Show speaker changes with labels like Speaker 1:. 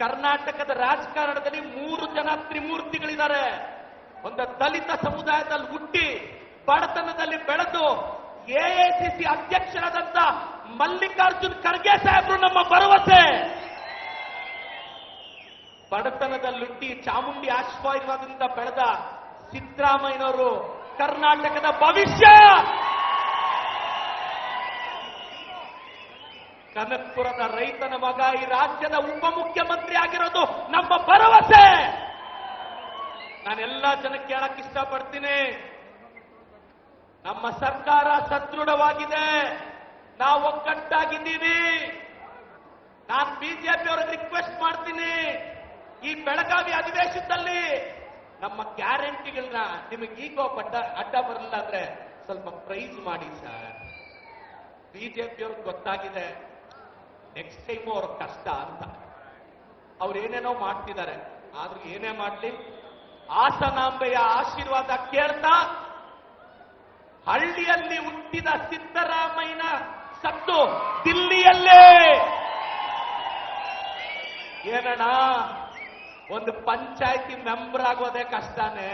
Speaker 1: ಕರ್ನಾಟಕದ ರಾಜಕಾರಣದಲ್ಲಿ 3 ಜನ ತ್ರಿಮೂರ್ತಿಗಳಿದ್ದಾರೆ. ಒಂದು ದಲಿತ ಸಮುದಾಯದಲ್ಲಿ ಹುಟ್ಟಿ ಬಡತನದಲ್ಲಿ ಬೆಳೆದು ಎಐಸಿಸಿ ಅಧ್ಯಕ್ಷರಾದಂತ ಮಲ್ಲಿಕಾರ್ಜುನ್ ಖರ್ಗೆ ಸಾಹೇಬರು ನಮ್ಮ ಭರವಸೆ. ಬಡತನದಲ್ಲಿ ಹುಟ್ಟಿ ಚಾಮುಂಡಿ ಆಶೀರ್ವಾದದಿಂದ ಬೆಳೆದ ಸಿದ್ದರಾಮಯ್ಯನವರು ಕರ್ನಾಟಕದ ಭವಿಷ್ಯ. ಕನಕಪುರದ ರೈತನ ಮಗ ಈ ರಾಜ್ಯದ ಉಪಮುಖ್ಯಮಂತ್ರಿ ಆಗಿರೋದು ನಮ್ಮ ಭರವಸೆ. ನಾನೆಲ್ಲ ಜನಕ್ಕೆ ಹೇಳಕ್ ಇಷ್ಟಪಡ್ತೀನಿ, ನಮ್ಮ ಸರ್ಕಾರ ಸದೃಢವಾಗಿದೆ, ನಾವು ಒಗ್ಗಟ್ಟಾಗಿದ್ದೀವಿ. ನಾನು ಬಿಜೆಪಿ ಅವರಿಗೆ ರಿಕ್ವೆಸ್ಟ್ ಮಾಡ್ತೀನಿ, ಈ ಬೆಳಗಾವಿ ಅಧಿವೇಶನದಲ್ಲಿ ನಮ್ಮ ಗ್ಯಾರಂಟಿಗಳನ್ನ ನಿಮಗೆ ಈಗ ಅಡ್ಡ ಬರಲಿಲ್ಲ ಅಂದ್ರೆ ಸ್ವಲ್ಪ ಪ್ರೈಸ್ ಮಾಡಿ ಸರ್. ಬಿಜೆಪಿ ಅವ್ರಿಗೆ ಗೊತ್ತಾಗಿದೆ ನೆಕ್ಸ್ಟ್ ಟೈಮು ಅವ್ರ ಕಷ್ಟ ಅಂತ. ಅವ್ರೇನೇನೋ ಮಾಡ್ತಿದ್ದಾರೆ, ಆದ್ರೂ ಏನೇ ಮಾಡ್ಲಿ ಹಾಸನಾಂಬೆಯ ಆಶೀರ್ವಾದ ಕೇಳ್ತಾ ಹಳ್ಳಿಯಲ್ಲಿ ಹುಟ್ಟಿದ ಸಿದ್ದರಾಮಯ್ಯನ ಸತ್ತು ದಿಲ್ಲಿಯಲ್ಲೇ ಏನಣ್ಣ ಒಂದು ಪಂಚಾಯಿತಿ ಮೆಂಬರ್ ಆಗೋದೇ ಕಷ್ಟನೇ.